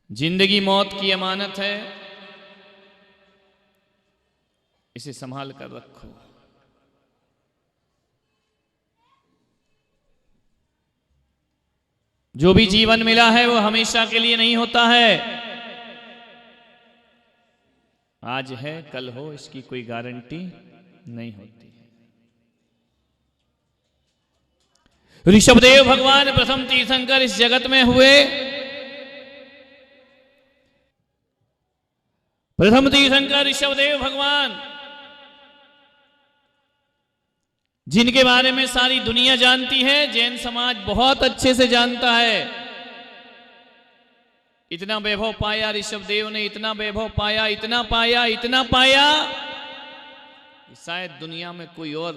जिंदगी मौत की अमानत है, इसे संभाल कर रखो। जो भी जीवन मिला है वो हमेशा के लिए नहीं होता है। आज है कल हो इसकी कोई गारंटी नहीं होती है। ऋषभदेव भगवान प्रथम तीर्थंकर इस जगत में हुए। प्रथम तीर्थंकर ऋषभदेव भगवान, जिनके बारे में सारी दुनिया जानती है, जैन समाज बहुत अच्छे से जानता है। इतना वैभव पाया ऋषभदेव ने, इतना वैभव पाया, इतना पाया, इतना पाया, शायद दुनिया में कोई और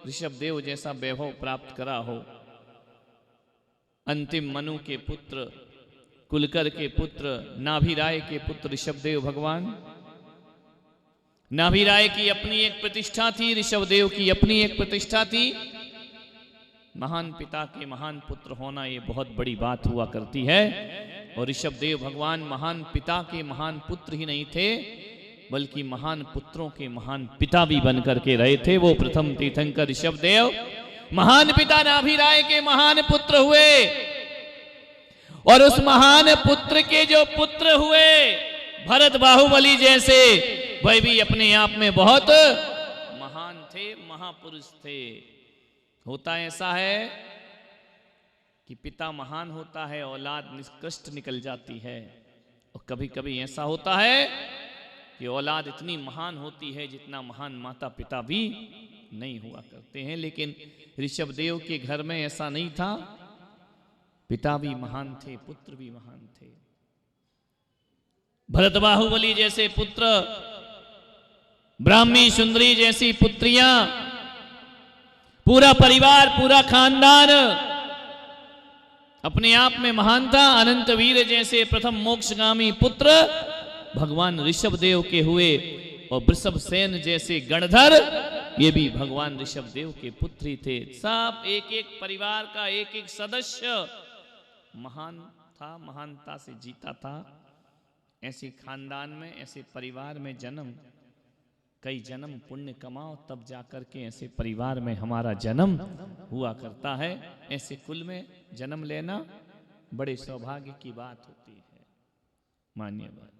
ऋषभदेव जैसा वैभव प्राप्त करा हो। अंतिम मनु के पुत्र, कुलकर के पुत्र, नाभि राय के पुत्र ऋषभदेव भगवान। नाभि राय की अपनी एक प्रतिष्ठा थी, ऋषभदेव की अपनी एक प्रतिष्ठा थी। महान पिता के महान पुत्र होना ये बहुत बड़ी बात हुआ करती है। और ऋषभदेव भगवान महान पिता के महान पुत्र ही नहीं थे, बल्कि महान पुत्रों के महान पिता भी बनकर के रहे थे। वो प्रथम तीर्थंकर ऋषभदेव महान पिता नाभि राय के महान पुत्र हुए। और उस महान पुत्र के जो पुत्र हुए भरत बाहुबली जैसे, वह भी अपने आप में बहुत महान थे, महापुरुष थे। होता ऐसा है कि पिता महान होता है, औलाद निष्कृष्ट निकल जाती है। और कभी कभी ऐसा होता है कि औलाद इतनी महान होती है जितना महान माता पिता भी नहीं हुआ करते हैं। लेकिन ऋषभदेव के घर में ऐसा नहीं था। पिता भी महान थे, पुत्र भी महान थे। भरत बाहुबली जैसे पुत्र, ब्राह्मी सुंदरी जैसी पुत्रियां, पूरा परिवार, पूरा खानदान अपने आप में महान था। अनंत वीर जैसे प्रथम मोक्षगामी पुत्र भगवान ऋषभदेव के हुए। और वृषभ सेन जैसे गणधर, ये भी भगवान ऋषभदेव के पुत्र ही थे। सब एक एक परिवार का एक एक सदस्य महान था, महानता से जीता था। ऐसे खानदान में, ऐसे परिवार में जन्म, कई जन्म पुण्य कमाओ तब जाकर के ऐसे परिवार में हमारा जन्म हुआ करता है। ऐसे कुल में जन्म लेना बड़े सौभाग्य की बात होती है। मानिए बात।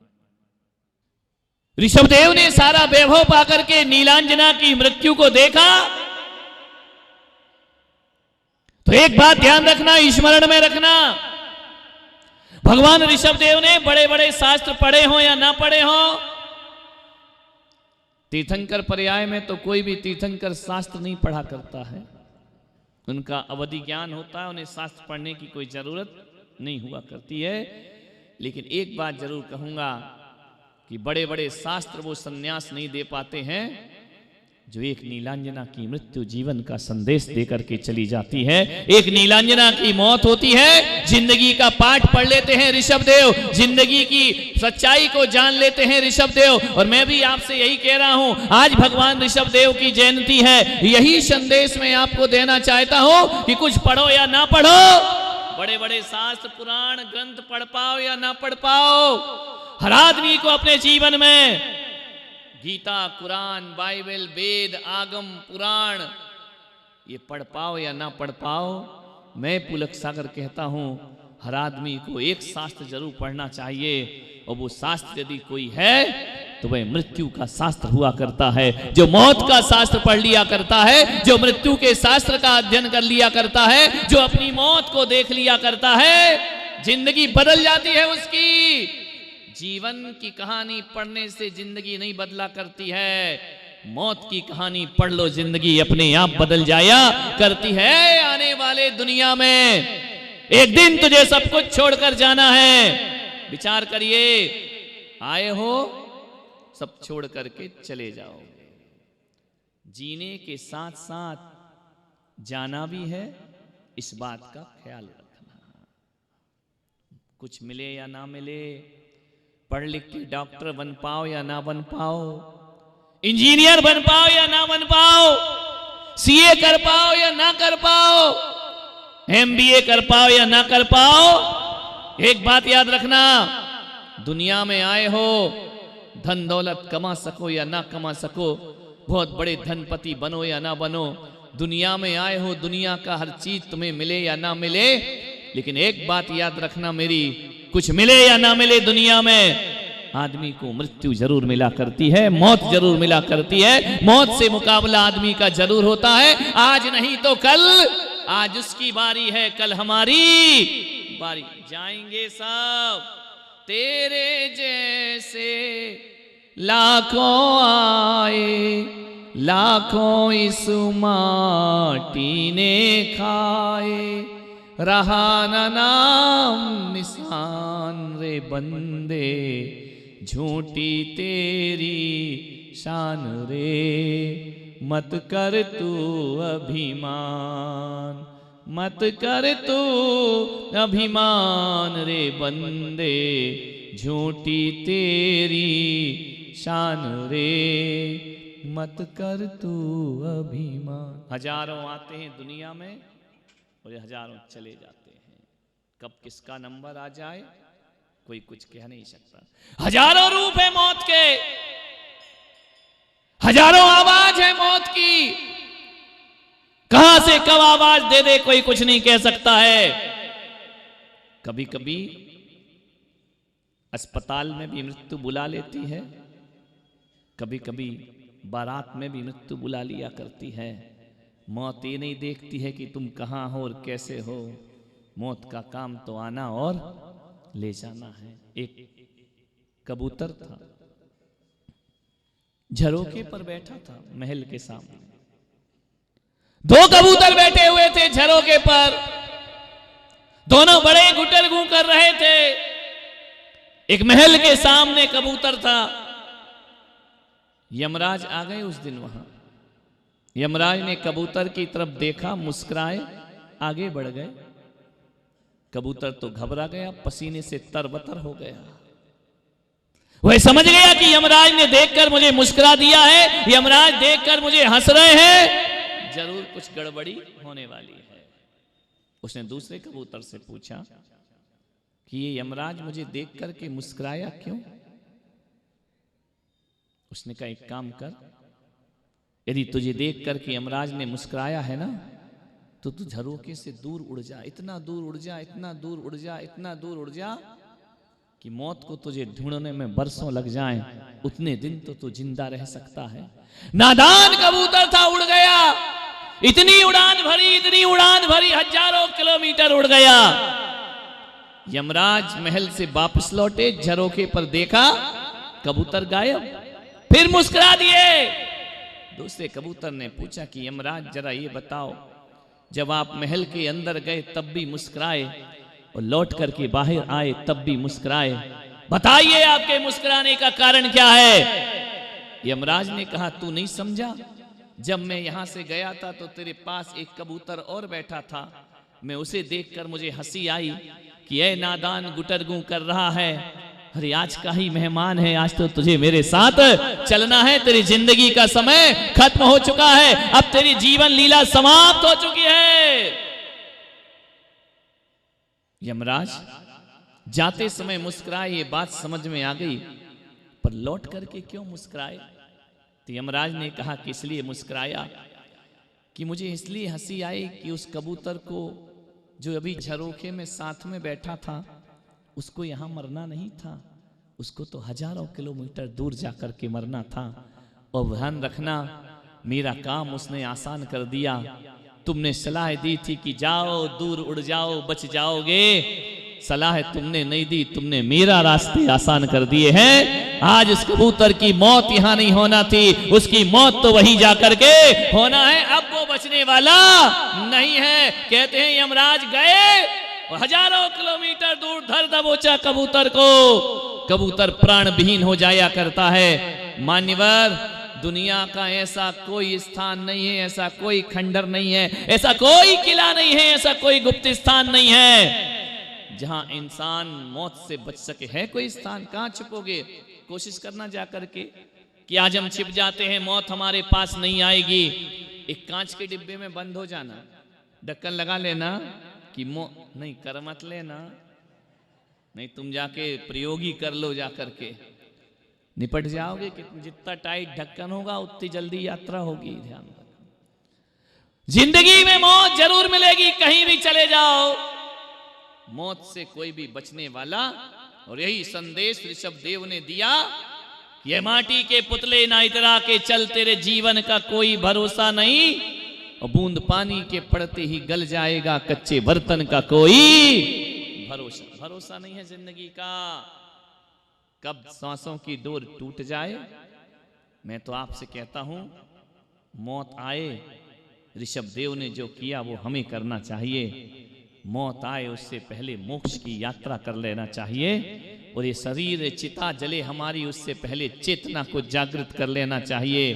ऋषभदेव ने सारा वैभव पाकर के नीलांजना की मृत्यु को देखा। तो एक बात ध्यान रखना, स्मरण में रखना, भगवान ऋषभदेव ने बड़े बड़े शास्त्र पढ़े हो या ना पढ़े हो, तीर्थंकर पर्याय में तो कोई भी तीर्थंकर शास्त्र नहीं पढ़ा करता है। उनका अवधि ज्ञान होता है, उन्हें शास्त्र पढ़ने की कोई जरूरत नहीं हुआ करती है। लेकिन एक बात जरूर कहूंगा कि बड़े बड़े शास्त्र वो संन्यास नहीं दे पाते हैं जो एक नीलांजना की मृत्यु जीवन का संदेश देकर के चली जाती है। एक नीलांजना की मौत होती है, जिंदगी का पाठ पढ़ लेते हैं ऋषभदेव, जिंदगी की सच्चाई को जान लेते हैं ऋषभदेव। और मैं भी आपसे यही कह रहा हूं, आज भगवान ऋषभदेव की जयंती है। यही संदेश मैं आपको देना चाहता हूं कि कुछ पढ़ो या ना पढ़ो, बड़े बड़े शास्त्र पुराण ग्रंथ पढ़ पाओ या ना पढ़ पाओ, हर आदमी को अपने जीवन में गीता, कुरान, बाइबल, वेद, आगम, पुराण ये पढ़ पाओ या ना पढ़ पाओ, मैं पुलक सागर कहता हूं हर आदमी को एक शास्त्र जरूर पढ़ना चाहिए। और वो शास्त्र यदि कोई है तो वह मृत्यु का शास्त्र हुआ करता है। जो मौत का शास्त्र पढ़ लिया करता है, जो मृत्यु के शास्त्र का अध्ययन कर लिया करता है, जो अपनी मौत को देख लिया करता है, जिंदगी बदल जाती है उसकी। जीवन की कहानी पढ़ने से जिंदगी नहीं बदला करती है, मौत की कहानी पढ़ लो, जिंदगी अपने आप बदल जाया करती है। आने वाले दुनिया में एक दिन तुझे सब कुछ छोड़कर जाना है। विचार करिए, आए हो सब छोड़ करके चले जाओगे। जीने के साथ साथ जाना भी है, इस बात का ख्याल रखना। कुछ मिले या ना मिले, पढ़ लिख के डॉक्टर बन पाओ या ना बन पाओ, इंजीनियर बन पाओ या ना बन पाओ, सीए कर पाओ या ना कर पाओ, एमबीए कर पाओ या ना कर पाओ, एक बात याद रखना, दुनिया में आए हो, धन दौलत कमा सको या ना कमा सको, बहुत बड़े धनपति बनो या ना बनो, दुनिया में आए हो, दुनिया का हर चीज तुम्हें मिले या ना मिले, लेकिन एक बात याद रखना मेरी, कुछ मिले या ना मिले दुनिया में, आदमी को मृत्यु जरूर मिला करती है, मौत जरूर मिला करती है। मौत से मुकाबला आदमी का जरूर होता है, आज नहीं तो कल, आज उसकी बारी है, कल हमारी बारी। जाएंगे सब तेरे जैसे लाखों आए, लाखों इस माटी ने खाए, रहा न नाम निशान रे बंदे, झूठी तेरी शान रे, मत कर तू अभिमान, मत कर तू अभिमान रे बंदे, झूठी तेरी शान रे, मत कर तू अभिमान। हजारों आते हैं दुनिया में और ये हजारों चले जाते हैं, कब किसका नंबर आ जाए कोई कुछ कह नहीं सकता। हजारों रूप है मौत के, हजारों आवाज है मौत की, कहां से कब आवाज दे दे कोई कुछ नहीं कह सकता है। कभी कभी अस्पताल में भी मृत्यु बुला लेती है, कभी कभी बारात में भी मृत्यु बुला लिया करती है। मौत ये नहीं देखती है कि तुम कहां हो और कैसे हो, मौत का काम तो आना और ले जाना है। एक कबूतर था, झरोके पर बैठा था महल के सामने, दो कबूतर बैठे हुए थे झरोके पर, दोनों बड़े गुटर गूं कर रहे थे। एक महल के सामने कबूतर था। यमराज आ गए उस दिन वहां। यमराज ने कबूतर की तरफ देखा, मुस्कुराए, आगे बढ़ गए। कबूतर तो घबरा गया, पसीने से तरबतर हो गया। वह समझ गया कि यमराज ने देखकर मुझे मुस्कुरा दिया है, यमराज देखकर मुझे हंस रहे हैं, जरूर कुछ गड़बड़ी होने वाली है। उसने दूसरे कबूतर से पूछा कि ये यमराज मुझे देख करके मुस्कुराया क्यों? उसने कहा एक काम कर, यदि तुझे देख करके यमराज ने मुस्कुराया है ना, तो तू झरोके से दूर उड़ जा, इतना दूर उड़ जा, इतना दूर उड़ जा, इतना दूर उड़ जा कि मौत को तुझे ढूंढने में बरसों लग जाएं, उतने दिन तो तू जिंदा रह सकता है। नादान कबूतर था, उड़ गया। इतनी उड़ान भरी, इतनी उड़ान भरी, हजारों किलोमीटर उड़ गया। यमराज महल से वापस लौटे, झरोके पर देखा कबूतर गायब, फिर मुस्कुरा दिए। दूसरे कबूतर ने पूछा कि यमराज जरा ये बताओ, जब आप महल के अंदर गए तब भी मुस्कुराए और लौट करके बाहर आए तब भी मुस्कुराए, बताइए आपके मुस्कुराने का कारण क्या है? यमराज ने कहा तू नहीं समझा, जब मैं यहां से गया था तो तेरे पास एक कबूतर और बैठा था, मैं उसे देखकर मुझे हंसी आई कि ऐ नादान गुटरगू कर रहा है, अरे आज का ही मेहमान है, आज तो तुझे मेरे साथ चलना है, तेरी जिंदगी का समय खत्म हो चुका है, अब तेरी जीवन लीला समाप्त हो चुकी है। यमराज जाते समय मुस्कुराए, ये बात समझ में आ गई, पर लौट करके क्यों मुस्कुराए? तो यमराज ने कहा कि इसलिए मुस्कुराया कि मुझे इसलिए हंसी आई कि उस कबूतर को जो अभी झरोखे में साथ में बैठा था, उसको यहां मरना नहीं था, उसको तो हजारों किलोमीटर दूर जाकर के मरना था। और ध्यान रखना, मेरा काम उसने आसान कर दिया। तुमने सलाह दी थी कि जाओ, दूर उड़ जाओ, बच जाओगे, सलाह तुमने नहीं दी, तुमने मेरा रास्ते आसान कर दिए हैं। आज उस कबूतर की मौत यहां नहीं होना थी, उसकी मौत तो वहीं जाकर के होना है, अब वो बचने वाला नहीं है। कहते हैं यमराज गए और हजारों किलोमीटर दूर धर दबोचा कबूतर को, कबूतर प्राण विहीन हो जाया करता है। मान्यवर, दुनिया का ऐसा कोई स्थान नहीं है, ऐसा कोई खंडर नहीं है, ऐसा कोई किला नहीं है, ऐसा कोई गुप्त स्थान नहीं है जहां इंसान मौत से बच सके। है कोई स्थान? कहां छुपोगे? कोशिश करना जा करके कि आज हम छिप जाते हैं, मौत हमारे पास नहीं आएगी। एक कांच के डिब्बे में बंद हो जाना, ढक्कन लगा लेना कि नहीं कर मत लेना, नहीं तुम जाके प्रयोग ही कर लो, जा करके निपट जाओगे। कि जितना टाइट ढक्कन होगा उतनी जल्दी यात्रा होगी। ध्यान रखो, जिंदगी में मौत जरूर मिलेगी, कहीं भी चले जाओ, मौत से कोई भी बचने वाला। और यही संदेश ऋषभ देव ने दिया, ये माटी के पुतले ना इतरा के चल, तेरे जीवन का कोई भरोसा नहीं, और बूंद पानी के पड़ते ही गल जाएगा, कच्चे बर्तन का कोई भरोसा नहीं है जिंदगी का। कब सांसों की डोर टूट जाए। मैं तो आपसे कहता हूं, मौत आए, ऋषभ देव ने जो किया वो हमें करना चाहिए। मौत आए उससे पहले मोक्ष की यात्रा कर लेना चाहिए, और ये शरीर चिता जले हमारी, उससे पहले चेतना को जागृत कर लेना चाहिए।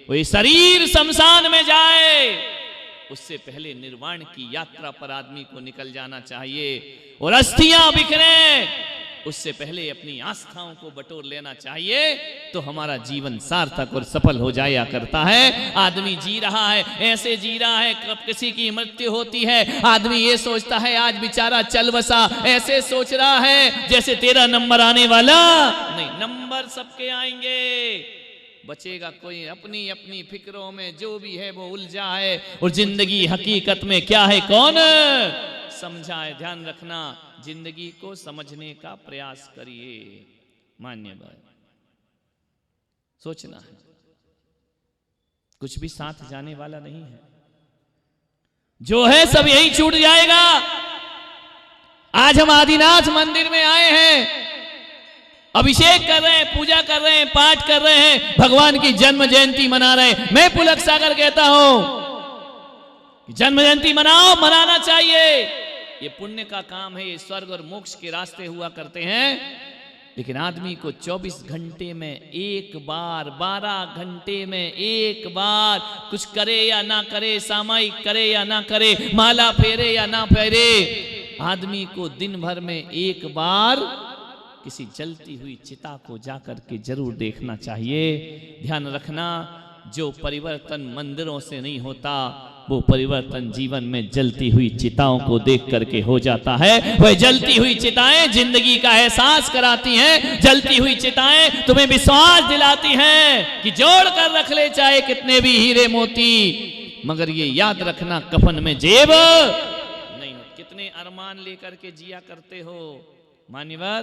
वो ये शरीर शमशान में जाए उससे पहले निर्वाण की यात्रा पर आदमी को निकल जाना चाहिए। और अस्थियां बिखरे उससे पहले अपनी आस्थाओं को बटोर लेना चाहिए, तो हमारा जीवन सार्थक और सफल हो जाया करता है। आदमी जी रहा है, ऐसे जी रहा है, कब किसी की मृत्यु होती है आदमी ये सोचता है आज बेचारा चल बसा, ऐसे सोच रहा है जैसे तेरा नंबर आने वाला नहीं। नंबर सबके आएंगे, बचेगा कोई। अपनी अपनी फिक्रों में जो भी है वो उलझा है, और जिंदगी हकीकत में क्या है कौन समझा है। ध्यान रखना, जिंदगी को समझने का प्रयास करिए। मान्य बात, सोचना है, कुछ भी साथ जाने वाला नहीं है, जो है सब यही छूट जाएगा। आज हम आदिनाथ मंदिर में आए हैं, अभिषेक कर रहे हैं, पूजा कर रहे हैं, पाठ कर रहे हैं, भगवान की जन्म जयंती मना रहे हैं। मैं पुलक सागर कहता हूं, जन्म जयंती मनाओ, मनाना चाहिए, ये पुण्य का काम है, ये स्वर्ग और मोक्ष के रास्ते हुआ करते हैं। लेकिन आदमी को 24 घंटे में एक बार, 12 घंटे में एक बार, कुछ करे या ना करे, सामायिक करे या ना करे, माला फेरे या ना फेरे, आदमी को दिन भर में एक बार किसी जलती हुई चिता को जाकर के जरूर देखना चाहिए। ध्यान रखना, जो परिवर्तन मंदिरों से नहीं होता, वो परिवर्तन जीवन में जलती हुई चिताओं को देख करके हो जाता है। वह जलती हुई चिताएं जिंदगी का एहसास कराती हैं, जलती हुई चिताएं तुम्हें विश्वास दिलाती हैं कि जोड़ कर रख ले चाहे कितने भी हीरे मोती, मगर ये याद रखना कफन में जेब नहीं हो। कितने अरमान लेकर के जिया करते हो मान्यवर,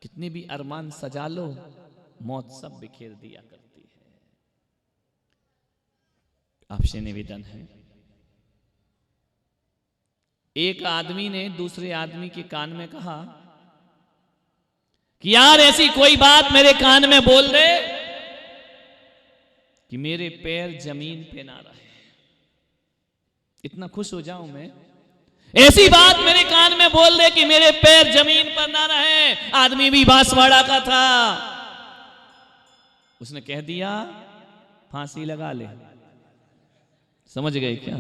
कितने भी अरमान सजा लो, मौत सब बिखेर दिया करती है। आपसे निवेदन है, एक आदमी ने दूसरे आदमी के कान में कहा कि यार ऐसी कोई बात मेरे कान में बोल दे कि मेरे पैर जमीन पे ना रहे, इतना खुश हो जाऊं मैं। ऐसी बात मेरे कान में बोल दे कि मेरे पैर जमीन पर ना रहे। आदमी भी बांसवाड़ा का था, उसने कह दिया फांसी लगा ले। समझ गए क्या?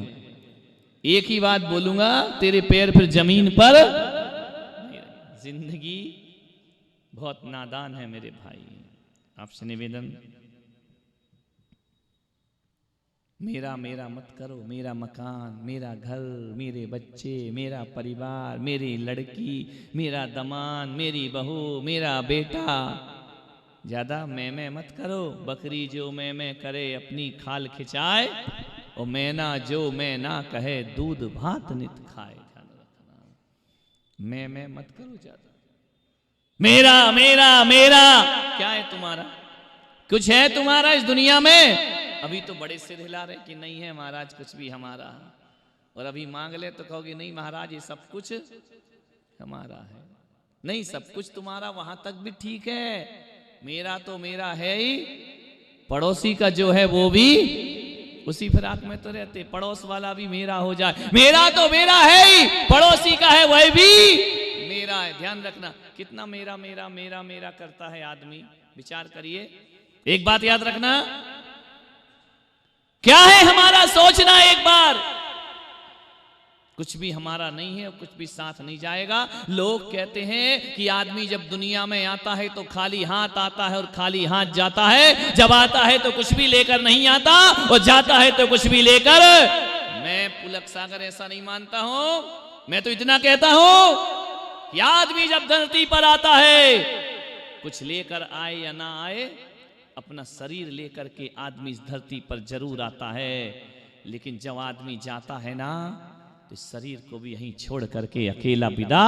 एक ही बात बोलूंगा, तेरे पैर फिर जमीन पर। जिंदगी बहुत नादान है मेरे भाई, आपसे निवेदन, मेरा मेरा मत करो। मेरा मकान, मेरा घर, मेरे बच्चे, मेरा परिवार, मेरी लड़की, मेरा दमाद, मेरी बहू, मेरा बेटा, ज्यादा मैं मत करो। बकरी जो मैं करे अपनी खाल खिंचाए, और मैना जो मैं ना कहे दूध भात नित खाए। ध्यान रखना, मैं मत करो ज्यादा। मेरा मेरा मेरा क्या है तुम्हारा? कुछ है तुम्हारा इस दुनिया में? अभी तो बड़े सिर हिला रहे कि नहीं है महाराज कुछ भी हमारा, और अभी मांग ले तो कहोगे नहीं महाराज ये सब कुछ हमारा है। नहीं, सब कुछ तुम्हारा वहां तक भी ठीक है, मेरा तो मेरा है ही, पड़ोसी का जो है वो भी उसी फिराक में तो रहते, पड़ोस वाला भी मेरा हो जाए। मेरा तो मेरा है ही, पड़ोसी का है वह भी मेरा है। ध्यान रखना, कितना मेरा मेरा मेरा मेरा करता है आदमी, विचार करिए। एक बात याद रखना, क्या है हमारा सोचना एक बार, कुछ भी हमारा नहीं है और कुछ भी साथ नहीं जाएगा। लोग कहते हैं कि आदमी जब दुनिया में आता है तो खाली हाथ आता है और खाली हाथ जाता है, जब आता है तो कुछ भी लेकर नहीं आता और जाता है तो कुछ भी लेकर। मैं पुलक सागर ऐसा नहीं मानता हूं, मैं तो इतना कहता हूं कि आदमी जब धरती पर आता है, कुछ लेकर आए या ना आए, अपना शरीर लेकर के आदमी इस धरती पर जरूर आता है, लेकिन जब आदमी जाता है ना, तो शरीर को भी यहीं छोड़ करके अकेला विदा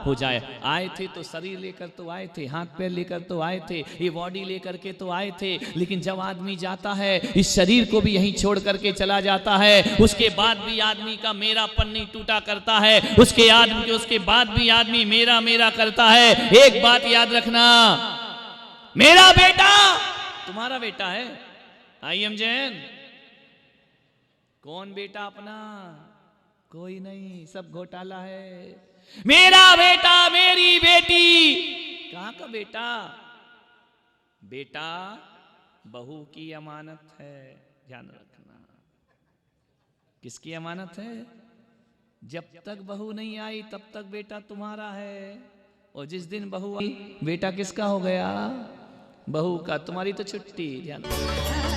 हो जाए। आए थे तो शरीर लेकर तो आए थे, हाथ पैर लेकर तो आए थे, ये बॉडी लेकर के तो आए थे, लेकिन जब आदमी जाता है इस शरीर को भी यहीं छोड़ करके चला जाता है। उसके बाद भी आदमी का मेरापन नहीं टूटा करता है, उसके बाद भी आदमी मेरा मेरा करता है। एक बात याद रखना, मेरा बेटा तुम्हारा बेटा है। आई एम जैन, कौन बेटा अपना? कोई नहीं, सब घोटाला है। मेरा बेटा, मेरी बेटी, कहां का बेटा? बेटा बहू की अमानत है, ध्यान रखना। किसकी अमानत है? जब तक बहू नहीं आई तब तक बेटा तुम्हारा है, और जिस दिन बहू आई बेटा किसका हो गया? बहू का। तुम्हारी तो छुट्टी, ध्यान रखना।